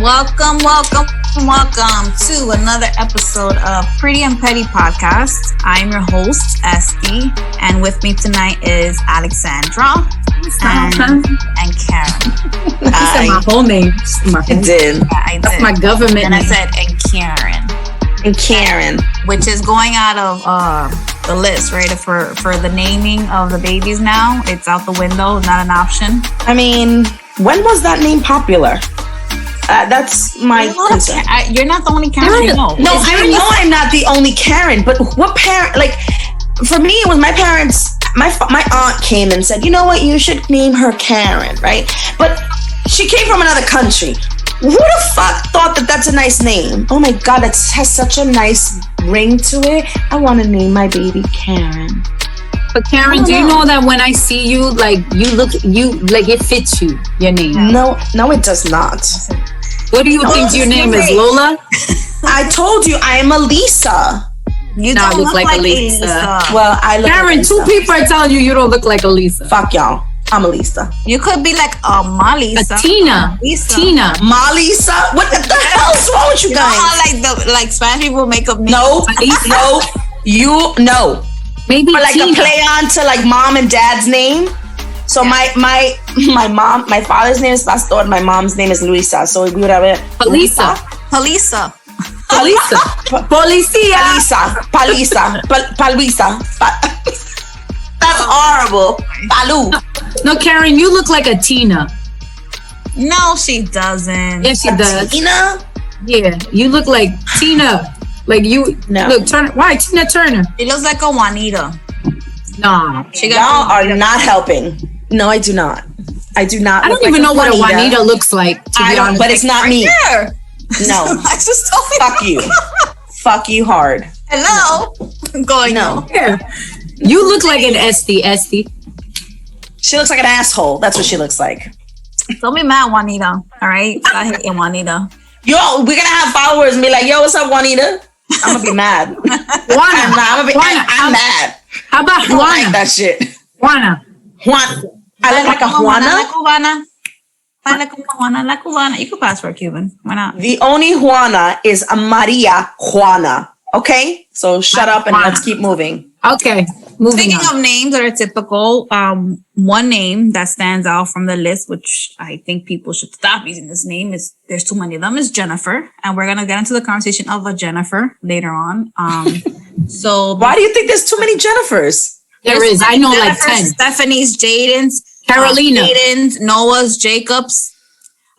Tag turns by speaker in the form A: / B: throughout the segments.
A: Welcome to another episode of Pretty and Petty Podcast. I'm your host, Esty, and with me tonight is Alexandra and Karen.
B: I said my whole name.
A: I did.
B: That's my government
A: and
B: name.
A: I said, and Karen. Which is going out of the list, right? For the naming of the babies now. It's out the window, not an option.
C: I mean, when was that name popular? That's my concern.
A: You're not the only Karen.
C: No, I know I'm not the only Karen, but what parent, like, for me, it was my parents, my aunt came and said, you know what, you should name her Karen, right? But she came from another country. Who the fuck thought that that's a nice name? Oh my God, it has such a nice ring to it. I want to name my baby Karen.
B: But Karen, do you know that when I see you, like, it fits you, your name?
C: No, it does not.
B: What do you think your name is, Lola?
C: I told you, I am Elisa.
A: You don't look like Elisa.
C: Well, I look
B: Karen,
C: like
B: two people are telling you don't look like Elisa.
C: Fuck y'all. I'm Elisa.
A: You could be like Malisa.
B: Tina.
C: Malisa? What the hell's wrong with you guys?
A: You know how like Spanish people make up names?
C: No.
B: Maybe
C: or like
B: Tina.
C: a play on to like mom and dad's name. So my father's name is Pastor, my mom's name is Luisa. So we would have it.
B: Palisa.
A: Palisa.
C: That's horrible. Palu.
B: No, Karen, you look like a Tina.
A: No, she doesn't.
B: Yes, she does.
C: Tina?
B: Yeah, you look like Tina. Like you look Turner. Why Tina Turner?
A: She looks like a Juanita.
B: Nah.
C: Y'all are not helping. No, I do not. I
B: don't even know what a Juanita looks like, to be honest.
C: But it's not me.
A: Here.
C: No.
A: I just told you.
C: Fuck you. Fuck you hard.
A: Hello?
C: No.
A: Going
C: no.
B: Yeah. You look like an Esty.
C: She looks like an asshole. That's what she looks like.
A: Don't be mad, Juanita. All right? I hate Juanita.
C: Yo, we're gonna have followers and be like, yo, what's up, Juanita? I'm gonna be mad. I'm mad.
B: How about Juana?
C: I like that shit.
B: Juana.
C: I look like a Juana.
A: La Cubana. You could pass for a Cuban. Why not?
C: The only Juana is a Maria Juana. Okay? So shut up and let's keep moving.
B: Okay. Moving
A: Speaking of names that are typical, one name that stands out from the list, which I think people should stop using this name, is there's too many of them, is Jennifer. And we're going to get into the conversation of a Jennifer later on. So
C: why do you think there's too many Jennifers?
B: There is. I know like 10.
A: Stephanie's, Jaden's,
B: Carolina.
A: Jaden's, Noah's, Jacob's.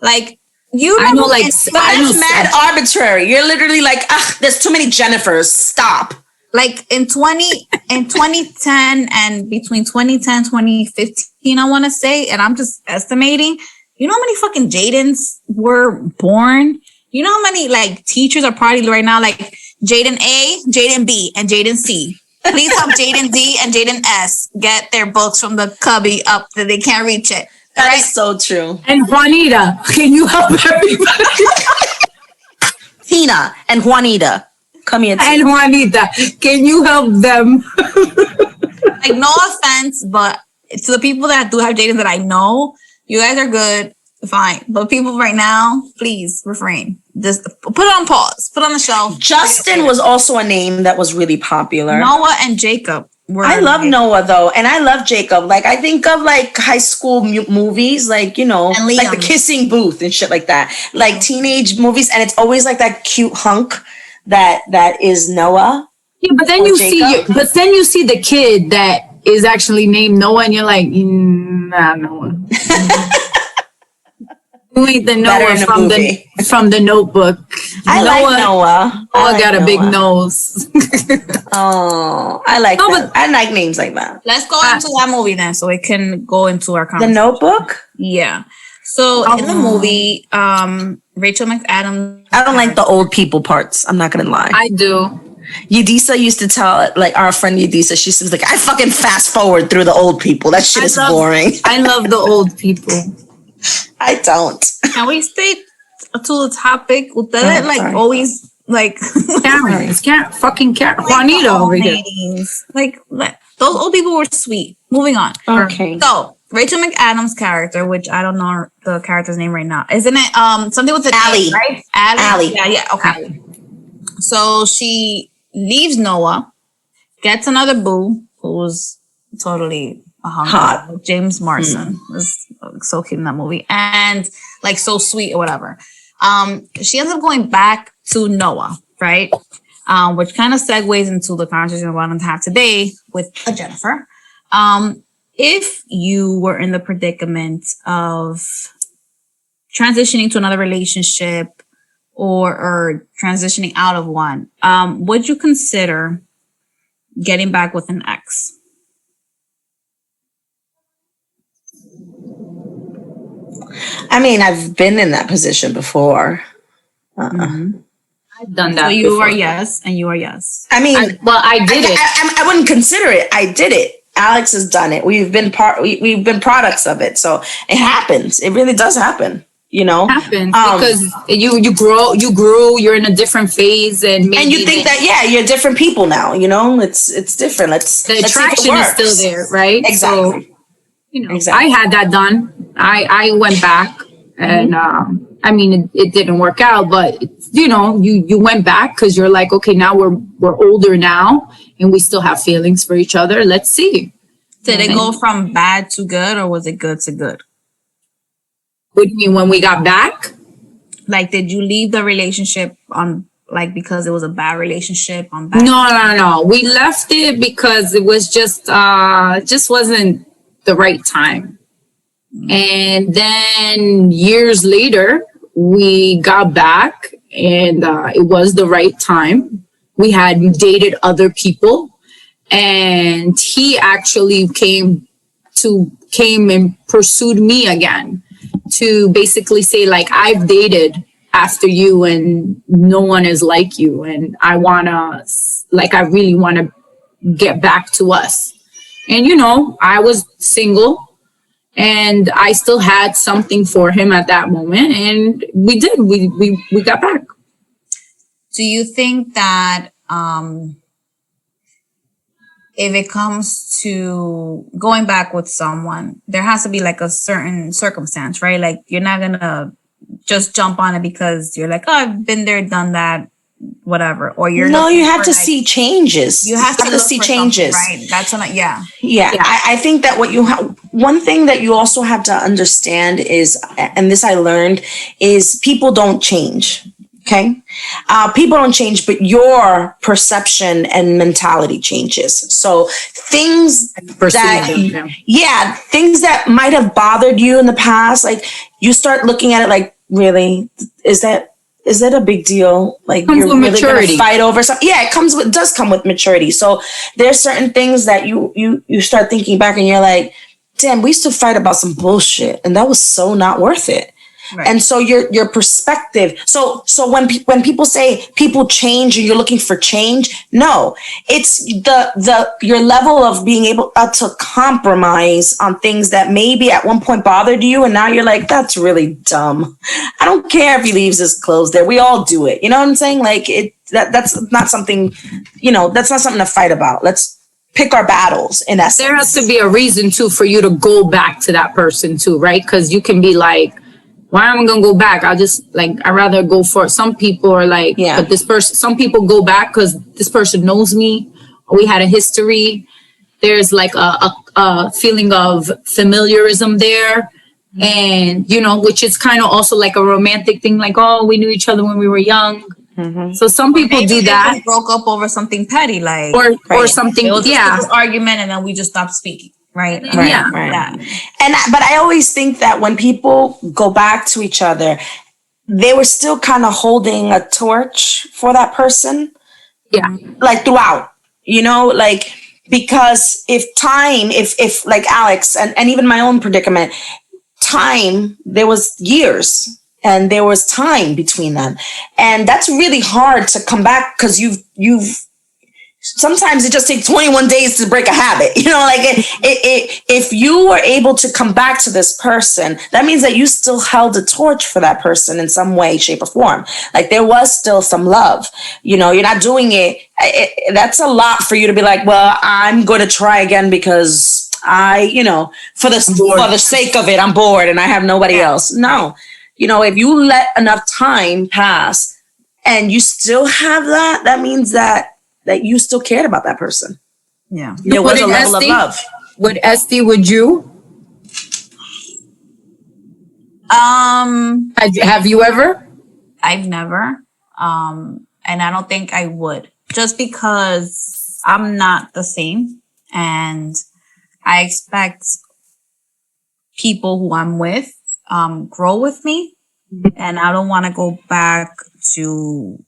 A: Like, you
C: I know, like, that's mad arbitrary. You're literally like, there's too many Jennifers. Stop.
A: Like in 2010 and between 2010 2015, I want to say, and I'm just estimating, you know how many fucking Jadens were born? You know how many like teachers are probably right now, like Jaden A, Jaden B, and Jaden C. Please help Jaden D and Jaden S get their books from the cubby up that they can't reach it.
C: That is so true.
B: And Juanita, can you help everybody?
C: Tina and Juanita. Come here.
B: And Juanita, can you help them?
A: Like, no offense, but to the people that do have Jaden that I know, you guys are good, fine. But people right now, please refrain. Just put it on pause. Put it on the shelf.
C: Justin was also a name that was really popular.
A: Noah and Jacob.
C: I love Noah though, and I love Jacob. Like, I think of like high school movies, like, you know, like The Kissing Booth and shit like that. Like teenage movies, and it's always like that cute hunk that is Noah.
B: Yeah, but then you see the kid that is actually named Noah, and you're like, nah, Noah. You ain't the Noah from the Notebook.
C: I like Noah.
B: Noah got a big nose.
C: Oh, I like that. I like names like that.
A: Let's go into that movie then, so we can go into our conversation.
C: The Notebook?
A: Yeah. So in the movie, Rachel McAdams.
C: I don't like the old people parts. I'm not gonna lie.
B: I do.
C: Yudisa used to tell, like, our friend Yudisa, she says, like, I fucking fast forward through the old people. That shit is boring.
B: I love the old people.
C: I don't.
A: Can we stay to the topic? Ustedes, like, always, like...
B: Karen. It's fucking Karen. Juanita over here.
A: Like, those old people were sweet. Moving on.
C: Okay.
A: So, Rachel McAdams' character, which I don't know the character's name right now, isn't it? Something with the
C: Allie,
A: name, right?
C: Allie.
A: Yeah. Okay. Allie. So she leaves Noah, gets another boo who's totally hot. James Marsden was so cute in that movie and like so sweet or whatever. She ends up going back to Noah, right? Which kind of segues into the conversation we're going to have today with Jennifer. If you were in the predicament of transitioning to another relationship or transitioning out of one, would you consider getting back with an ex?
C: I mean, I've been in that position before.
B: I've done that.
A: So you
B: before.
A: are yes, and you are yes.
C: I mean,
B: I did it.
C: I wouldn't consider it. I did it. Alex has done it. We've been products of it. So it happens. It really does happen. You know,
B: it happens because you grew. You're in a different phase, and
C: you think that you're different people now. You know, it's different.
B: The attraction is still there, right?
C: Exactly.
B: So, I had that done. I went back, and I mean, it didn't work out, but you went back because you're like, okay, now we're older now, and we still have feelings for each other. Let's see.
A: Did it go from bad to good, or was it good to good?
B: What do you mean when we got back?
A: Like, did you leave the relationship on because it was a bad relationship on bad?
B: No. We left it because it was just wasn't the right time. And then years later, we got back and it was the right time. We had dated other people and he actually came and pursued me again to basically say, like, I've dated after you and no one is like you. And I really want to get back to us. And, I was single. And I still had something for him at that moment. And we did. We got back.
A: Do you think that if it comes to going back with someone, there has to be like a certain circumstance, right? Like you're not going to just jump on it because you're like, oh, I've been there, done that, whatever. Or you
C: have to see changes.
A: You have to see changes.
C: Right.
A: That's what
C: Yeah. I think that one thing that you also have to understand is, and this I learned, is people don't change. Okay. People don't change, but your perception and mentality changes. So things things that might have bothered you in the past, like you start looking at it like, really, is that a big deal? Like you're really going to fight over something? Yeah, it does come with maturity. So there's certain things that you start thinking back and you're like, damn, we used to fight about some bullshit and that was so not worth it. Right. And so your perspective. So when people say people change and you're looking for change, no, it's your level of being able to compromise on things that maybe at one point bothered you, and now you're like, that's really dumb. I don't care if he leaves his clothes there. We all do it. You know what I'm saying? Like that's not something. That's not something to fight about. Let's pick our battles. In essence,
B: there has to be a reason too for you to go back to that person too, right? Because you can be like, why am I going to go back? I'd rather go for it. Some people are like, but this person, some people go back because this person knows me. We had a history. There's like a feeling of familiarism there. And, which is kind of also like a romantic thing. Like, oh, we knew each other when we were young. Mm-hmm. So some people do that.
A: They broke up over something petty, like.
B: Or something,
A: it was an argument and then we just stopped speaking. Right.
C: Right. Yeah. But I always think that when people go back to each other, they were still kind of holding a torch for that person.
B: Yeah.
C: Like throughout, like, because if like Alex and even my own predicament, there was years and there was time between them. And that's really hard to come back because you've sometimes it just takes 21 days to break a habit. If you were able to come back to this person, that means that you still held a torch for that person in some way, shape, or form. Like there was still some love. You're not doing it. That's a lot for you to be like, well, I'm going to try again because for the sake of it, I'm bored and I have nobody else. No, if you let enough time pass and you still have that means that you still cared about that person.
A: Yeah.
C: There was a level of love.
B: Would you? Have you ever?
A: I've never. And I don't think I would, just because I'm not the same. And I expect people who I'm with, grow with me. And I don't want to go back to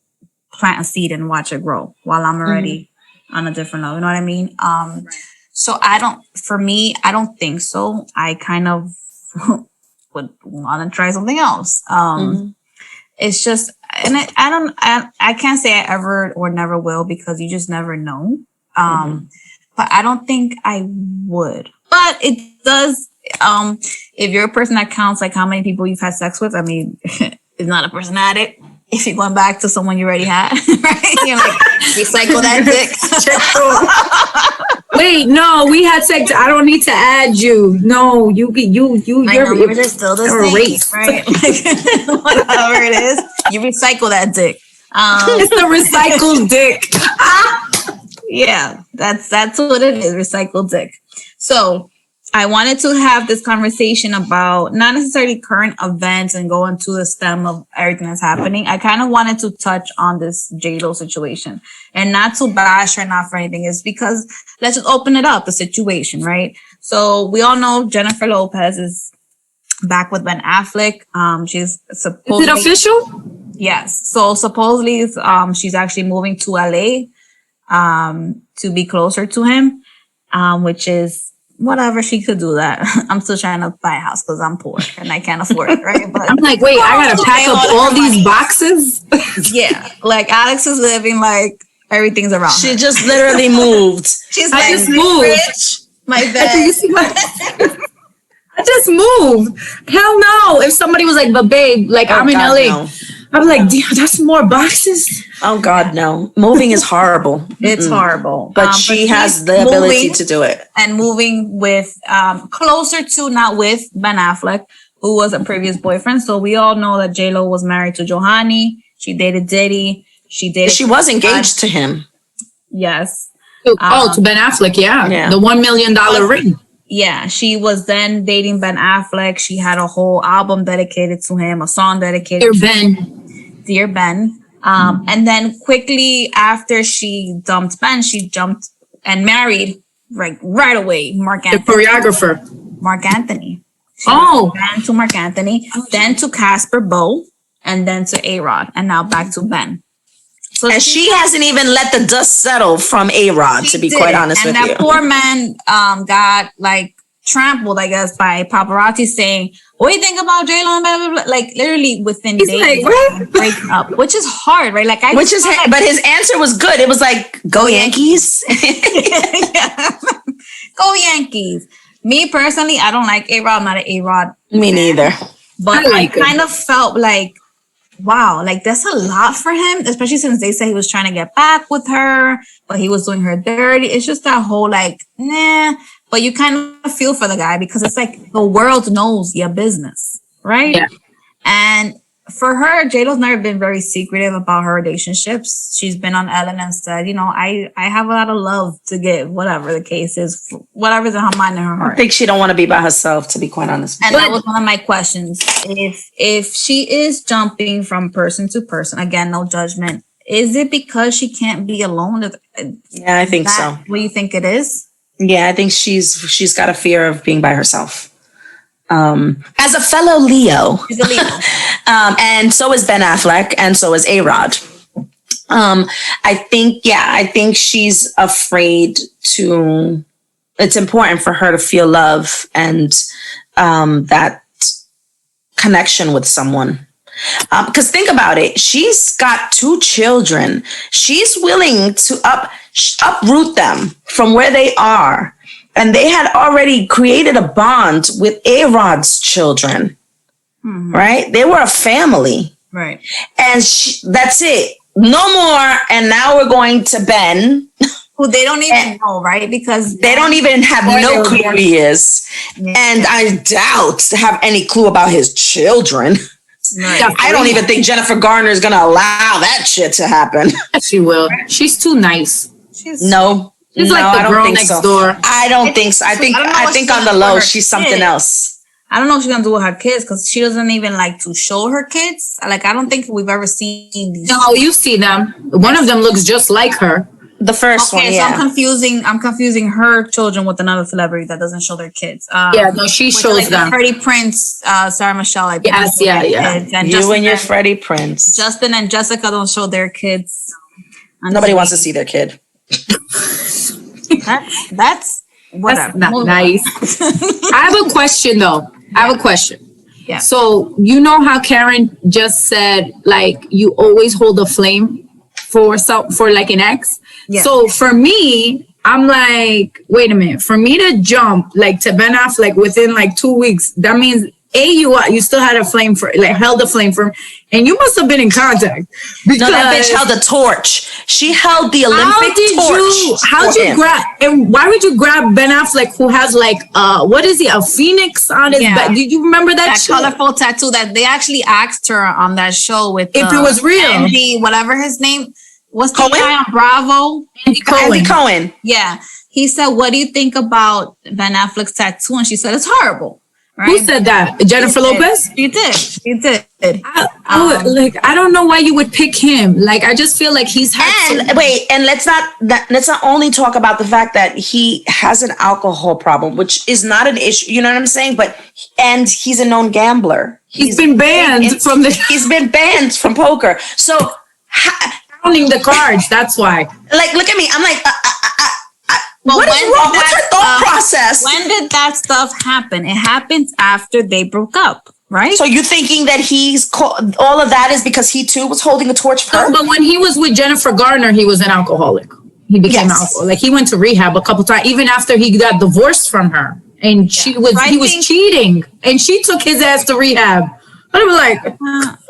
A: plant a seed and watch it grow while I'm already on a different level. You know what I mean? So I don't think so. I kind of would want to try something else. It's just, and I can't say I ever or never will, because you just never know. But I don't think I would. But it does, if you're a person that counts like how many people you've had sex with, I mean, it's not a person addict. If you're going back to someone you already had, right? You're like, recycle that dick.
B: Wait, no, we had sex. I don't need to add you. No, you're
A: still the same,
B: erased.
A: right? Whatever it is, you recycle that dick.
B: It's the recycled dick.
A: Yeah, that's what it is, recycled dick. So I wanted to have this conversation about not necessarily current events and go into the stem of everything that's happening. I kind of wanted to touch on this J-Lo situation, and not to bash her, not for anything. It's because let's just open it up, the situation, right? So we all know Jennifer Lopez is back with Ben Affleck. She's supposedly...
B: Is it official?
A: Yes. So supposedly she's actually moving to LA to be closer to him, which is... whatever, she could do that. I'm still trying to buy a house because I'm poor and I can't afford it, right? But
B: I'm like, wait, I gotta pack up all these boxes?
A: Yeah, like Alex is living like everything's around
C: She
A: her.
C: just literally moved.
A: She's
B: I
A: like,
B: just moved.
A: Rich, my bed.
B: I just moved. Hell no. If somebody was like, but babe, like I'm in LA. No. I'm like, damn, that's more boxes.
C: Oh God, no. Moving is horrible.
A: It's horrible.
C: But she has the ability to do it.
A: And moving with, closer to, not with Ben Affleck, who was a previous boyfriend. So we all know that J-Lo was married to Johanny. She dated Diddy. She was
C: engaged to him.
A: Yes.
B: To Ben Affleck, yeah. The $1 million ring.
A: Yeah, she was then dating Ben Affleck. She had a whole album dedicated to him, a song dedicated
B: to him.
A: Dear Ben. And then quickly after she dumped Ben, she jumped and married right away Mark Anthony.
B: The choreographer.
A: Mark Anthony. Then to Mark Anthony, then to Casper Bow, and then to A-Rod, and now back to Ben. So
C: and she hasn't even let the dust settle from A-Rod, to be quite honest with you.
A: And that poor man got like trampled, I guess, by paparazzi saying, what do you think about J-Lo and blah, blah, blah? Like literally within days, like, breaking up, which is hard, right? Like but his
C: answer was good. It was like, go Yankees.
A: Go Yankees. Me personally, I don't like A-Rod. I'm not an A-Rod.
C: Me neither.
A: But I kind of felt like, wow, like that's a lot for him, especially since they say he was trying to get back with her, but he was doing her dirty. It's just that whole like, nah. But you kind of feel for the guy because it's like the world knows your business, right? Yeah. And for her, J-Lo's never been very secretive about her relationships. She's been on Ellen and said, I have a lot of love to give, whatever the case is, whatever's in her mind and her heart.
C: I think she don't want to be by herself, to be quite honest.
A: And that was one of my questions. If she is jumping from person to person, again, no judgment, is it because she can't be alone?
C: Yeah, I think so.
A: What do you think it is?
C: Yeah, I think she's got a fear of being by herself. As a fellow Leo,
A: she's a Leo.
C: And so is Ben Affleck, and so is A-Rod. I think she's afraid to. It's important for her to feel love and that connection with someone. Because think about it, she's got 2 children. She's willing to uproot them from where they are. And they had already created a bond with A-Rod's children, right? They were a family.
A: Right.
C: And that's it. No more. And now we're going to Ben.
A: who they don't even know, right? Because
C: they don't even have no clue who he is. Yeah. And I doubt to have any clue about his children. Right. I don't even think Jennifer Garner is going to allow that shit to happen.
B: She will. She's too nice.
C: She's
B: like the girl next door.
C: I don't think so. I think on the low, she's something else.
A: I don't know what she's gonna do with her kids because she doesn't even like to show her kids. Like, I don't think we've ever seen these.
B: No, you see them. One of them looks just like her.
C: The first one,
A: so I'm confusing her children with another celebrity that doesn't show their kids.
B: She shows them.
A: Freddie Prince, Sarah Michelle.
B: Yes, yeah.
C: And you and your Freddie Prince.
A: Justin and Jessica don't show their kids.
C: Nobody wants to see their kid.
A: That's whatever.
B: That's not nice. I have a question though.
A: Yeah.
B: So you know how Karen just said, like, you always hold a flame for like an ex. Yeah. So for me, I'm like, wait a minute. For me to jump like to Ben Affleck within like 2 weeks, that means you still had a flame for, like, held a flame for him, and you must have been in contact.
C: No, that bitch held a torch. She held the Olympic torch.
B: How'd you grab? And why would you grab Ben Affleck, who has like what is he? A phoenix on his back? Did you remember that
A: colorful tattoo that they actually asked her on that show with?
B: If it was real,
A: Andy, whatever his name. What's the guy on Bravo?
C: Andy Cohen.
A: Yeah, he said, "What do you think about Ben Affleck's tattoo?" And she said, "It's horrible." Right?
B: Who said that? Jennifer Lopez?
A: She did.
B: I don't know why you would pick him. Like, I just feel like he's had.
C: And let's not only talk about the fact that he has an alcohol problem, which is not an issue. You know what I'm saying? And he's a known gambler.
B: He's been banned
C: He's been banned from poker. So
B: counting the cards. That's why.
C: Like, look at me. I'm like. What is wrong? What's your thought process?
A: When did that stuff happen? It happens after they broke up, right?
C: So you're thinking that all of that is because he too was holding a torch for her?
B: No, but when he was with Jennifer Garner, he was an alcoholic. He became alcoholic. Like, he went to rehab a couple times, even after he got divorced from her, and he was cheating, and she took his ass to rehab. I was like.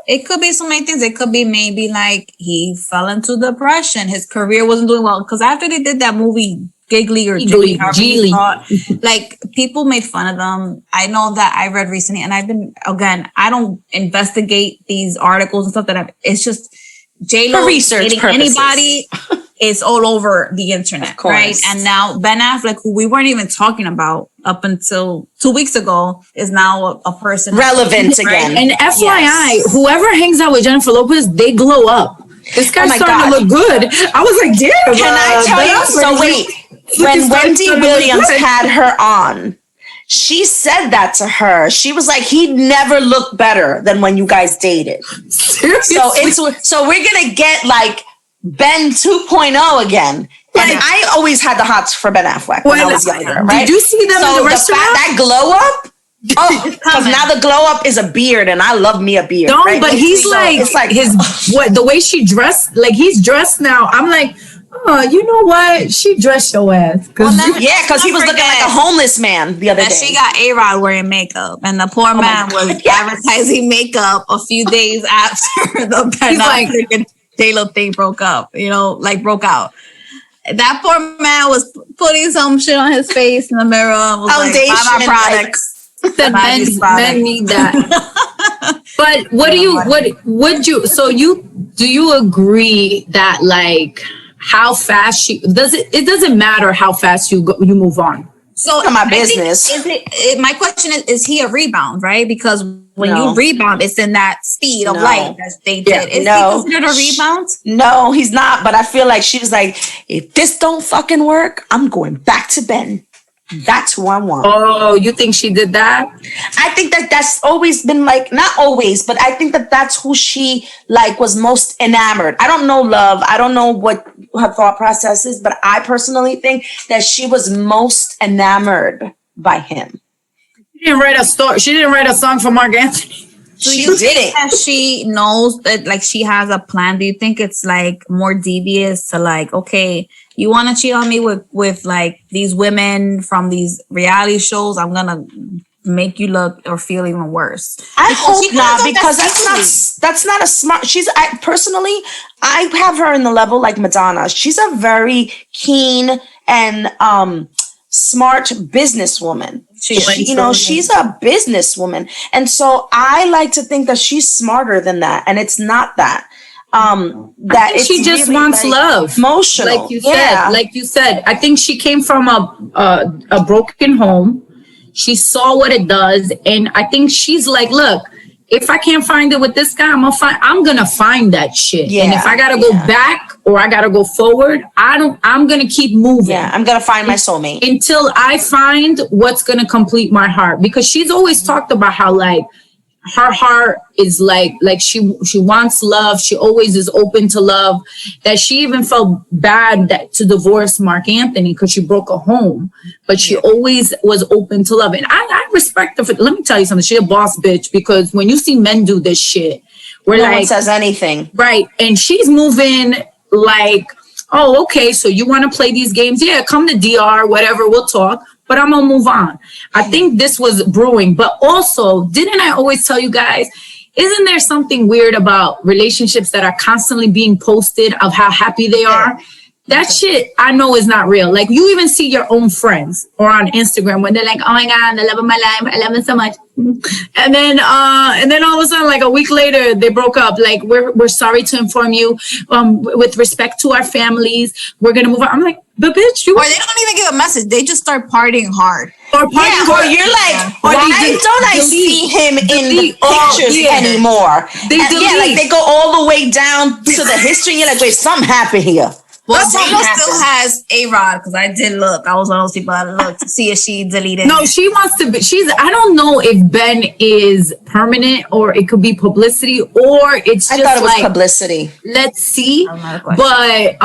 A: It could be so many things. It could be maybe like he fell into depression. His career wasn't doing well. Because after they did that movie, Giggly or Geely, like, people made fun of them. I know that I read recently, and I don't investigate these articles and stuff it's just J-Lo
C: research purposes.
A: Anybody is all over the internet, right? And now Ben Affleck, who we weren't even talking about up until 2 weeks ago, is now a person
C: relevant again.
B: And FYI, whoever hangs out with Jennifer Lopez, they glow up. This guy's starting to look good. I was like, damn.
C: Can I tell you? So wait, when Wendy Williams had her on, she said that to her. She was like, he never looked better than when you guys dated.
B: Seriously?
C: So we're gonna get like Ben 2.0 again. And I always had the hots for Ben Affleck when I was younger, right?
B: Did you see them in the restaurant?
C: That glow up? Oh, because now the glow up is a beard, and I love me a beard.
B: No, right? But he's like, it's like the way she dressed, like, he's dressed now. I'm like, oh, you know what? She dressed your ass. Because
C: he was looking like a homeless man the other day.
A: She got A-Rod wearing makeup, and the poor man was advertising makeup a few days after the Ben Affleck and J-Lo thing broke out. That poor man was putting some shit on his face in the mirror. Was
C: foundation,
A: like, buy my products.
B: Men need that. But do you agree that, like, how fast it doesn't matter how fast you move on?
A: So
C: my business.
A: My question is he a rebound, right? Because when you rebound, it's in that speed of light that they did. Is he considered a rebound?
C: No, he's not. But I feel like she was like, if this don't fucking work, I'm going back to Ben. That's who I want.
B: Oh, you think she did that?
C: I think that's always been, like, not always, but I think that's who she, like, was most enamored. I don't know love. I don't know what her thought process is, but I personally think that she was most enamored by him.
B: She didn't write a story. She didn't write a song for Mark Anthony.
A: Do you think that she knows that, like, she has a plan? Do you think it's, like, more devious to, like, okay, you want to cheat on me with like these women from these reality shows? I'm gonna make you look or feel even worse.
C: I hope not, because that's not a smart. Personally, I have her in the level like Madonna. She's a very keen and smart businesswoman. She's a businesswoman, and so I like to think that she's smarter than that, and it's not that.
B: That she just really wants love,
C: emotional,
B: like you said. I think she came from a broken home. She saw what it does, and I think she's like, look, if I can't find it with this guy, I'm gonna find that shit. Yeah, and if I gotta go back or I gotta go forward, I'm gonna keep moving.
C: Yeah, I'm gonna find my soulmate
B: until I find what's gonna complete my heart. Because she's always talked about how like her heart is like she wants love. She always is open to love. That she even felt bad to divorce Mark Anthony because she broke a home, but she always was open to love. And I respect her. Let me tell you something. She's a boss bitch, because when you see men do this shit, where
C: no one says anything,
B: right? And she's moving like, oh, okay, so you want to play these games? Yeah, come to DR, whatever. We'll talk. But I'm going to move on. I think this was brewing. But also, didn't I always tell you guys, isn't there something weird about relationships that are constantly being posted of how happy they are? That shit I know is not real. Like, you even see your own friends or on Instagram when they're like, oh my God, the love of my life, I love it so much. And then all of a sudden, like a week later, they broke up. Like, we're sorry to inform you, with respect to our families, we're gonna move on. I'm like, but bitch,
A: or they don't even give a message. They just start partying hard.
C: Or you're like, why don't I see him in the pictures anymore? Like they go all the way down to the history. And you're like, wait, something happened here.
A: Well, Daniel still has A-Rod, because I did look. I was one of those people that looked to see if she deleted.
B: No, she wants to be. I don't know if Ben is permanent or it could be publicity or it's just, I thought it was like publicity. Let's see. But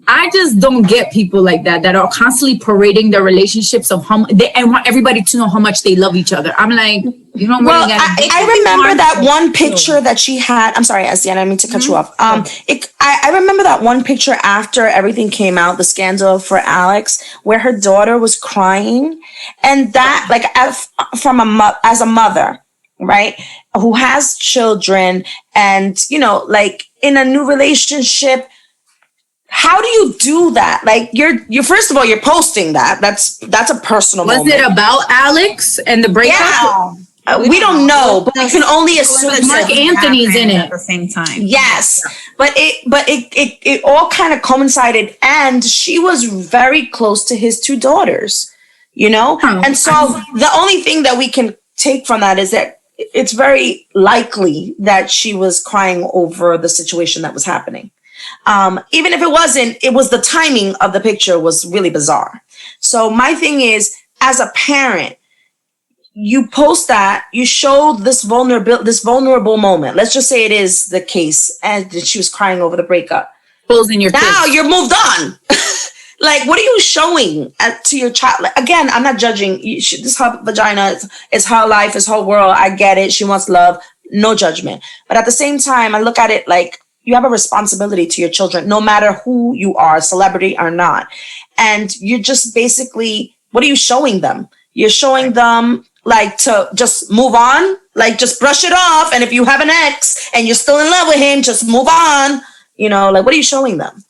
B: I just don't get people like that are constantly parading their relationships of and want everybody to know how much they love each other. I'm like, you don't really get it.
C: I remember that one picture that she had. I'm sorry, Estienne, I didn't mean to cut you off. I remember that one picture after everything came out, the scandal for Alex, where her daughter was crying, and that, like, as a mother, right, who has children, and like in a new relationship. How do you do that? Like, you're first of all, you're posting that. That's a personal moment.
B: Was it about Alex and the breakup?
C: Yeah. We don't know, but we can only assume
B: Mark Anthony's in it
A: at the same time.
C: Yes. Yeah. But it all kind of coincided, and she was very close to his two daughters, And so the only thing that we can take from that is that it's very likely that she was crying over the situation that was happening. Even if it wasn't, it was the timing of the picture was really bizarre. So my thing is, as a parent, you post that, you show this vulnerable moment. Let's just say it is the case, and she was crying over the breakup. Now you're moved on. Like, what are you showing to your child? Like, again, I'm not judging. This is her vagina. It's her life. It's her world. I get it. She wants love. No judgment. But at the same time, I look at it like, you have a responsibility to your children, no matter who you are, celebrity or not. And you're just basically, what are you showing them? You're showing them like to just move on, like just brush it off. And if you have an ex and you're still in love with him, just move on. Like, what are you showing them?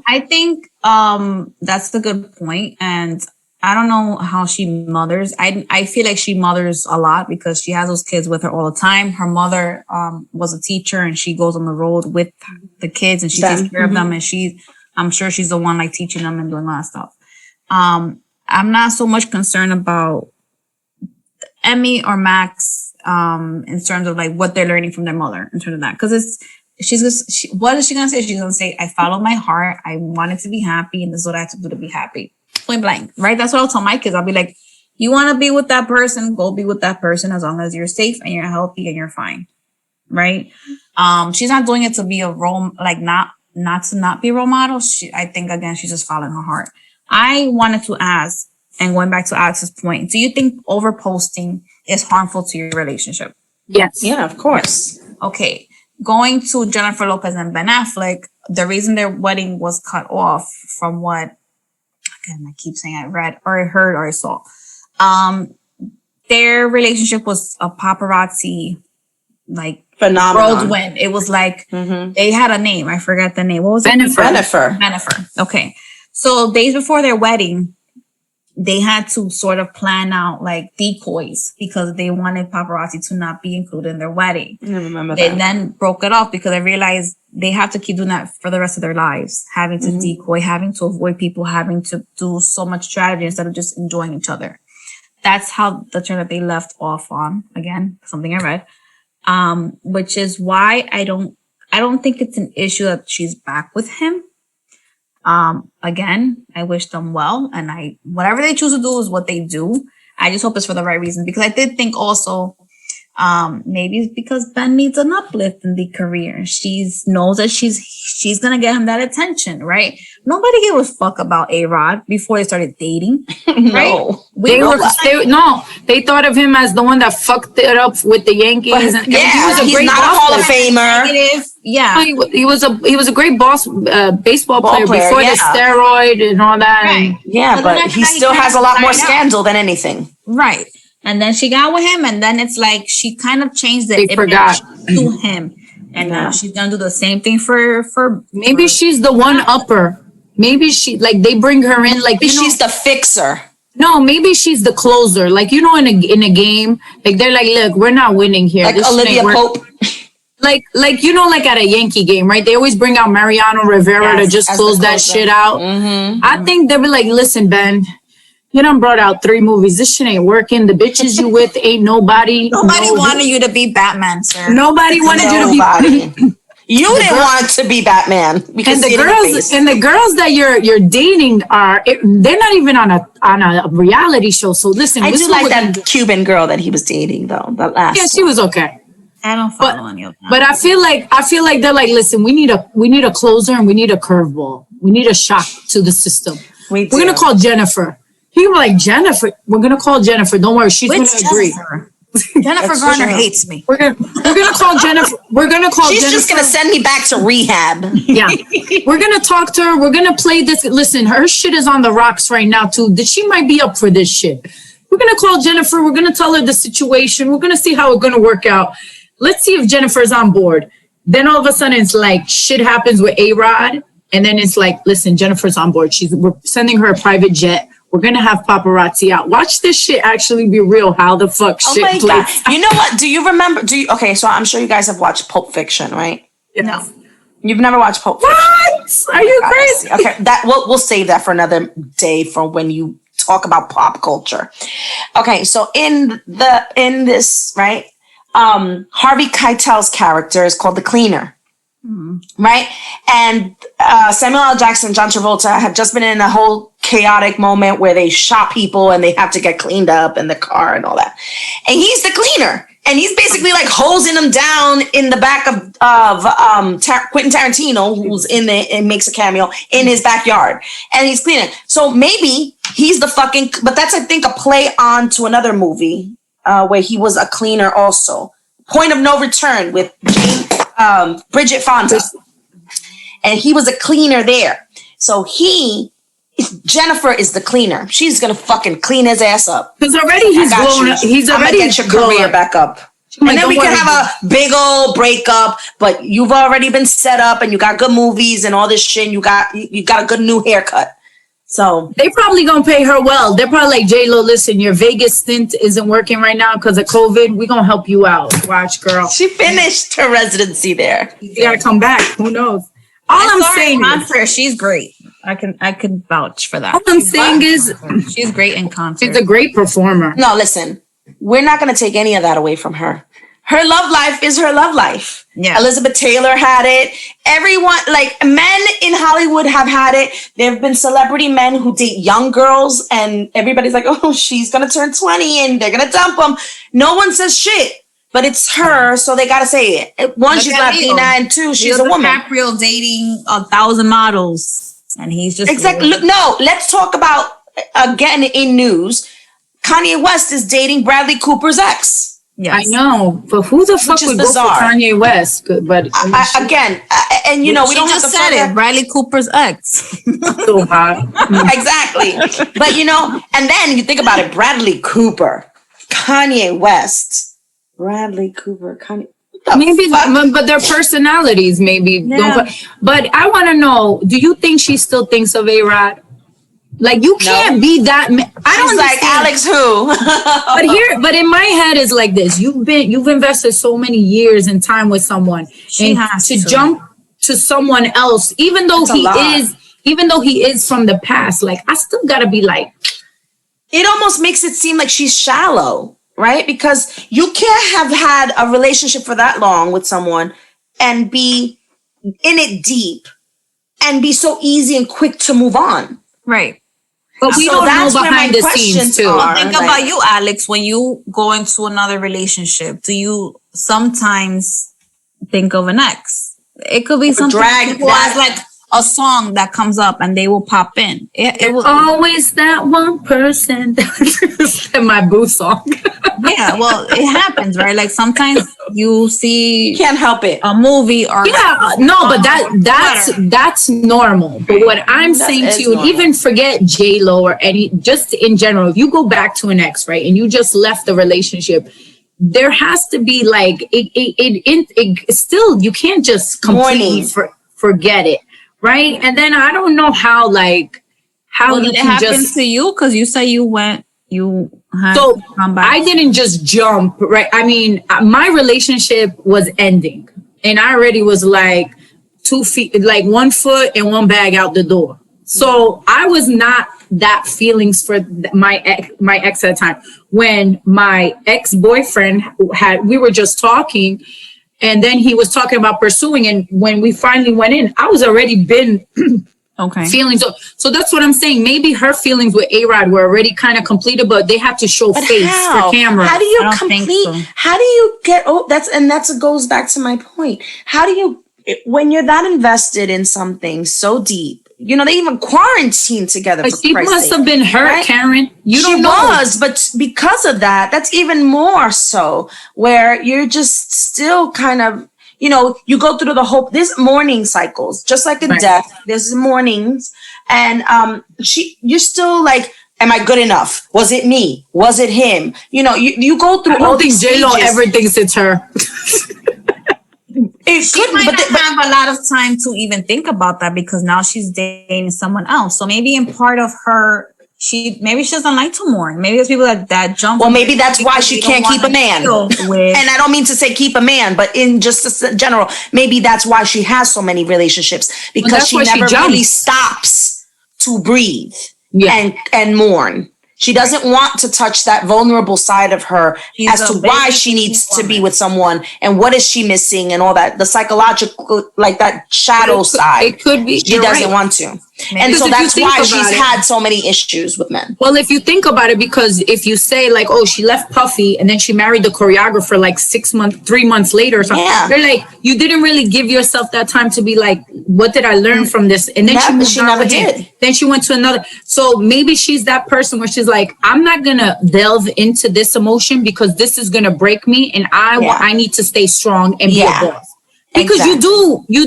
A: I think that's a good point. And I don't know how she mothers. I feel like she mothers a lot because she has those kids with her all the time. Her mother was a teacher, and she goes on the road with the kids, and she takes care of them. And I'm sure she's the one like teaching them and doing a lot of stuff. I'm not so much concerned about Emmy or Max in terms of like what they're learning from their mother in terms of that, because what is she gonna say? She's gonna say, I followed my heart. I wanted to be happy, and this is what I have to do to be happy. Point blank, right? That's what I'll tell my kids. I'll be like, you want to be with that person, go be with that person, as long as you're safe and you're healthy and you're fine, right? She's not doing it to be a role, like not to not be a role model. I think, again, she's just following her heart. I wanted to ask, and going back to Alex's point, do you think overposting is harmful to your relationship?
B: Yes.
C: Yeah, of course.
A: Okay. Going to Jennifer Lopez and Ben Affleck, the reason their wedding was cut off, from what, again, I keep saying I read or I heard or I saw, their relationship was a paparazzi, like,
C: phenomenon.
A: whirlwind. It was like, they had a name. I forgot the name. What was it? Bennifer. Okay. So days before their wedding, they had to sort of plan out like decoys because they wanted paparazzi to not be included in their wedding.
C: I remember
A: They
C: that.
A: then broke it off because I realized they have to keep doing that for the rest of their lives, having to decoy, having to avoid people, having to do so much strategy instead of just enjoying each other. That's how the turn that they left off on. Again, something I read, which is why I don't think it's an issue that she's back with him. Again, I wish them well, and whatever they choose to do is what they do. I just hope it's for the right reason, because I did think also, maybe it's because Ben needs an uplift in the career. She knows that she's gonna get him that attention, right? Nobody gave a fuck about A-Rod before they started dating. Right?
C: No.
B: They thought of him as the one that fucked it up with the Yankees.
C: But, he's not a Hall of Famer.
A: Negative. Yeah,
B: he was a great baseball player before the steroid and all that.
A: Right.
C: Yeah, but he still has a lot more scandal than anything.
A: Right. And then she got with him, and then it's like she kind of changed the image to him. And now she's gonna do the same thing for
B: maybe she's the one upper. Maybe she, like, they bring her in like
C: she's the fixer.
B: No, maybe she's the closer. Like, in a game, like they're like, look, we're not winning here.
C: Like Olivia Pope.
B: Like at a Yankee game, right? They always bring out Mariano Rivera to just close that shit out. I think they'll be like, listen, Ben, you done brought out 3 movies. This shit ain't working. The bitches you with ain't nobody.
A: Nobody wanted you to be Batman, sir.
B: Nobody wanted you to be.
C: You didn't want to be Batman.
B: And the girls that you're dating they're not even on a reality show. So listen,
C: I do like that Cuban girl that he was dating though. That last.
B: Yeah, she was okay.
A: I don't follow any of them.
B: But I feel like they're like, listen, we need a closer and we need a curveball. We need a shock to the system. We're gonna call Jennifer. People are like, Jennifer. We're gonna call Jennifer. Don't worry, she's gonna agree.
A: Jennifer Garner hates me.
B: We're gonna call Jennifer.
C: She's just gonna send me back to rehab.
B: Yeah, we're gonna talk to her. We're gonna play this. Listen, her shit is on the rocks right now too. She might be up for this shit. We're gonna call Jennifer. We're gonna tell her the situation. We're gonna see how it's gonna work out. Let's see if Jennifer's on board. Then all of a sudden it's like shit happens with A-Rod. And then it's like, listen, Jennifer's on board. We're sending her a private jet. We're going to have paparazzi out. Watch this shit actually be real. How the fuck shit plays. God.
C: You know what? Do you remember? Okay, so I'm sure you guys have watched Pulp Fiction, right?
A: No.
C: You've never watched Pulp Fiction?
B: What? Are you crazy?
C: Okay, we'll save that for another day for when you talk about pop culture. Okay, so in this, right? Harvey Keitel's character is called the Cleaner, right? And Samuel L. Jackson, John Travolta have just been in a whole chaotic moment where they shot people and they have to get cleaned up in the car and all that. And he's the cleaner. And he's basically like hosing them down in the back of Quentin Tarantino, who's and makes a cameo in his backyard. And he's cleaning. So maybe he's the but that's, I think, a play on to another movie where he was a cleaner also. Point of No Return with Bridget Fonda. And he was a cleaner there. So Jennifer is the cleaner. She's going to fucking clean his ass up.
B: Because already he's blown up. He's already
C: get your career back up. And then we can have a big old breakup, but you've already been set up and you got good movies and all this shit. And you got a good new haircut. So
B: they probably gonna pay her well. They're probably like, J-Lo, listen, your Vegas stint isn't working right now because of COVID. We're gonna help you out. Watch, girl.
C: She finished her residency there.
B: You gotta come back. Who knows? All I'm saying
A: is she's great. I can vouch for that.
B: All I'm saying is
A: she's great in concert.
B: She's a great performer.
C: No, listen, we're not gonna take any of that away from her. Her love life is her love life. Yeah. Elizabeth Taylor had it. Everyone, like men in Hollywood have had it. There have been celebrity men who date young girls and everybody's like, oh, she's going to turn 20 and they're going to dump them. No one says shit, but it's her. So they got to say it. One, she's Latina, and two, she's a woman.
A: DiCaprio dating 1,000 models and he's just.
C: Exactly. Look, no, let's talk about, again, in news, Kanye West is dating Bradley Cooper's ex.
B: Yes. I know, but who the fuck would go for Kanye West? But
C: again, and you know, we don't have to
A: said it. Bradley Cooper's ex.
B: So hot.
C: Exactly. But you know, and then you think about it, Bradley Cooper. Kanye West, Bradley Cooper, Kanye.
B: Maybe, but their personalities maybe don't. But I want to know: do you think she still thinks of A-Rod? Like you can't be that. I don't
C: like Alex who.
B: but in my head is like this: you've invested so many years and time with someone,
A: she has
B: to jump to someone else, even though he is from the past. Like I still gotta be like.
C: It almost makes it seem like she's shallow, right? Because you can't have had a relationship for that long with someone and be in it deep and be so easy and quick to move on.
A: Right.
B: But we don't know behind the scenes too.
A: Think about you, Alex, when you go into another relationship, do you sometimes think of an ex? It could be something as like a song that comes up and they will pop in. It will
B: always that one person. My boo song.
A: Yeah, well, it happens, right? Like sometimes you see,
C: can't help it,
A: a movie or
B: but that's normal. But what I'm saying to you, and even forget J-Lo or just in general, if you go back to an ex, right, and you just left the relationship, there has to be like it still, you can't just completely forget it. Right. And then I don't know how did it happen
A: to you? Because you say you had
B: to come back. I didn't just jump. Right. I mean, my relationship was ending and I already was like 2 feet, like 1 foot and one bag out the door. So I was not that feelings for my ex at the time. When my ex-boyfriend we were just talking. And then he was talking about pursuing. And when we finally went in, I was already been feeling. So that's what I'm saying. Maybe her feelings with A-Rod were already kind of completed, but they have to show face for camera.
C: How do you complete? So. How do you get? Oh, goes back to my point. How do you, when you're that invested in something so deep, you know, they even quarantined together.
B: But she must have been hurt, right? Karen.
C: She was, but because of that, that's even more so where you're just still kind of, you know, you go through there's mourning cycles, just like a death. There's mournings, and you're still like, am I good enough? Was it me? Was it him? You know, you go through all these stages.
B: J-Lo ever thinks it's her.
A: She might not have a lot of time to even think about that because now she's dating someone else. So maybe in part of her, maybe she doesn't like to mourn. Maybe there's people that jump.
C: Well, maybe that's why she can't keep a man. And I don't mean to say keep a man, but in just general, maybe that's why she has so many relationships because she never really stops to breathe and mourn. She doesn't want to touch that vulnerable side of her as to why she needs to be with someone and what is she missing and all that. The psychological, like that shadow side.
B: It could be.
C: She doesn't want to. And so that's why she's had so many issues with men.
B: Well, if you think about it, because if you say like, oh, she left Puffy and then she married the choreographer like 3 months later or something. Yeah. They're like, you didn't really give yourself that time to be like, what did I learn from this? And then she never did. Then she went to another. So maybe she's that person where she's like, I'm not going to delve into this emotion because this is going to break me. And I need to stay strong and be a boss. Because you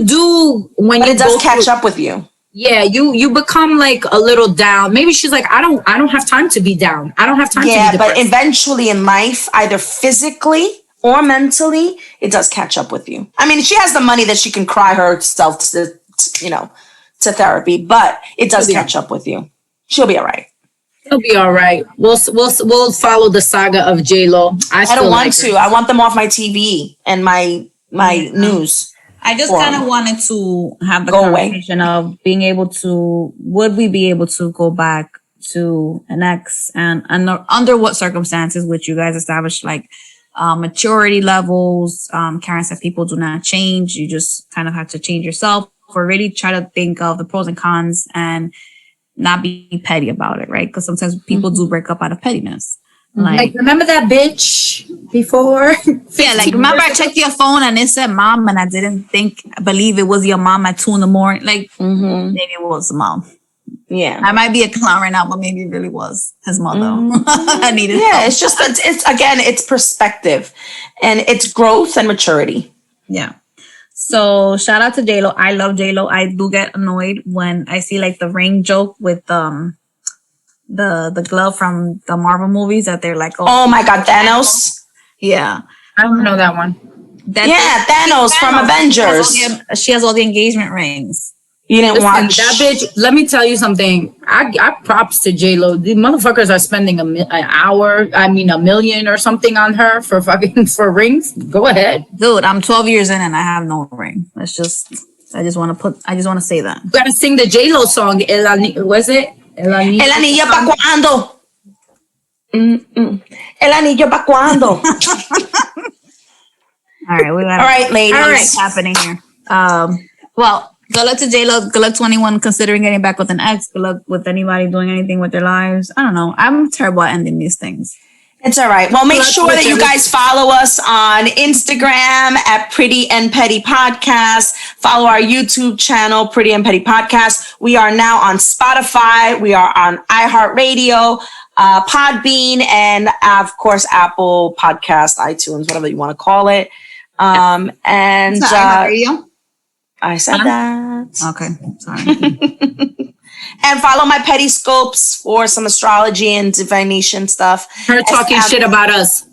B: do when
C: it does catch up with you.
B: Yeah, you become like a little down. Maybe she's like, I don't have time to be down. I don't have time to be depressed.
C: Yeah, but eventually in life, either physically or mentally, it does catch up with you. I mean, she has the money that she can cry herself to therapy, but it does catch up with you. She'll be all right.
B: She'll be all right. We'll follow the saga of J-Lo. I
C: don't want to. I want them off my TV and my news.
A: I just kind of wanted to have the conversation of being able to, would we be able to go back to an ex and under what circumstances would you guys establish like maturity levels? Karen said people do not change. You just kind of have to change yourself or really try to think of the pros and cons and not be petty about it, right? Because sometimes people do break up out of pettiness.
B: Like, remember that bitch before?
A: Yeah, like, remember I checked your phone and it said mom and I didn't believe it was your mom at 2 a.m. Like, maybe it was mom.
C: Yeah.
A: I might be a clown right now, but maybe it really was his mother. I needed help.
C: It's just, it's perspective and it's growth and maturity.
A: Yeah. So shout out to J-Lo. I love J-Lo. I do get annoyed when I see like the ring joke with the glove from the Marvel movies that they're like,
C: oh my God, Thanos.
A: Yeah,
B: I don't know that one.
C: Thanos from Avengers.
A: She has all the engagement rings.
C: You didn't watch
B: that bitch. Let me tell you something. I props to J-Lo. The motherfuckers are spending a million or something on her for rings. Go ahead,
A: dude. I'm 12 years in and I have no ring. I just want to say that.
B: You gotta sing the J-Lo song. Was it? El
C: anillo pa' cuando. El anillo pa' cuando.
A: All right, ladies. All right, what's happening here? Well, good luck to J-Lo. Good luck to anyone considering getting back with an ex. Good luck with anybody doing anything with their lives. I don't know. I'm terrible at ending these things.
C: It's all right. Well, make sure that you guys follow us on Instagram at Pretty and Petty Podcast. Follow our YouTube channel, Pretty and Petty Podcast. We are now on Spotify. We are on iHeartRadio, Podbean, and of course, Apple Podcast, iTunes, whatever you want to call it. And I said that.
A: Okay, sorry.
C: And follow my Petty Scopes for some astrology and divination stuff.
B: Her talking shit about us.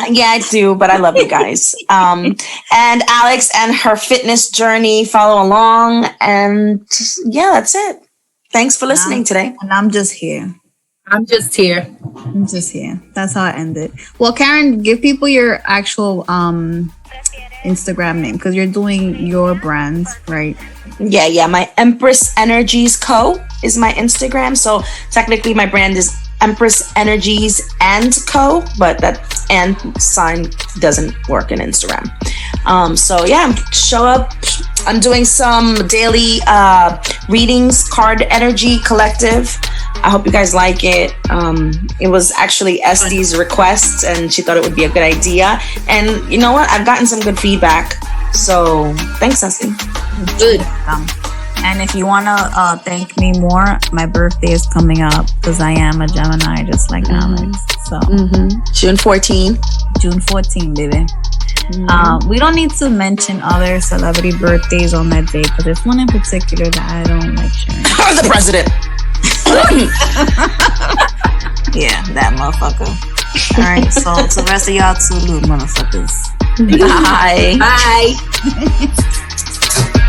C: Yeah, I do, but I love you guys. And Alex and her fitness journey. Follow along. And yeah, that's it. Thanks for listening today.
A: And I'm just here.
B: That's
C: how
A: I end it. Well, Karen, give people your actual Instagram name because you're doing your brands, right?
C: Yeah. My Empress Energies Co. is my Instagram. So technically my brand is Empress Energies and Co. But that and sign doesn't work in Instagram. So yeah, show up. I'm doing some daily readings, card energy collective. I hope you guys like it. It was actually Estee's request and she thought it would be a good idea. And you know what? I've gotten some good feedback. So thanks, Esty.
A: Good. And if you want to thank me more, my birthday is coming up because I am a Gemini, just like Alex. So
C: June 14.
A: June 14, baby. We don't need to mention other celebrity birthdays on that day because there's one in particular that I don't like sharing.
C: The president.
A: Yeah, that motherfucker. All right, so to the rest of y'all too, motherfuckers.
C: Bye.
B: Bye.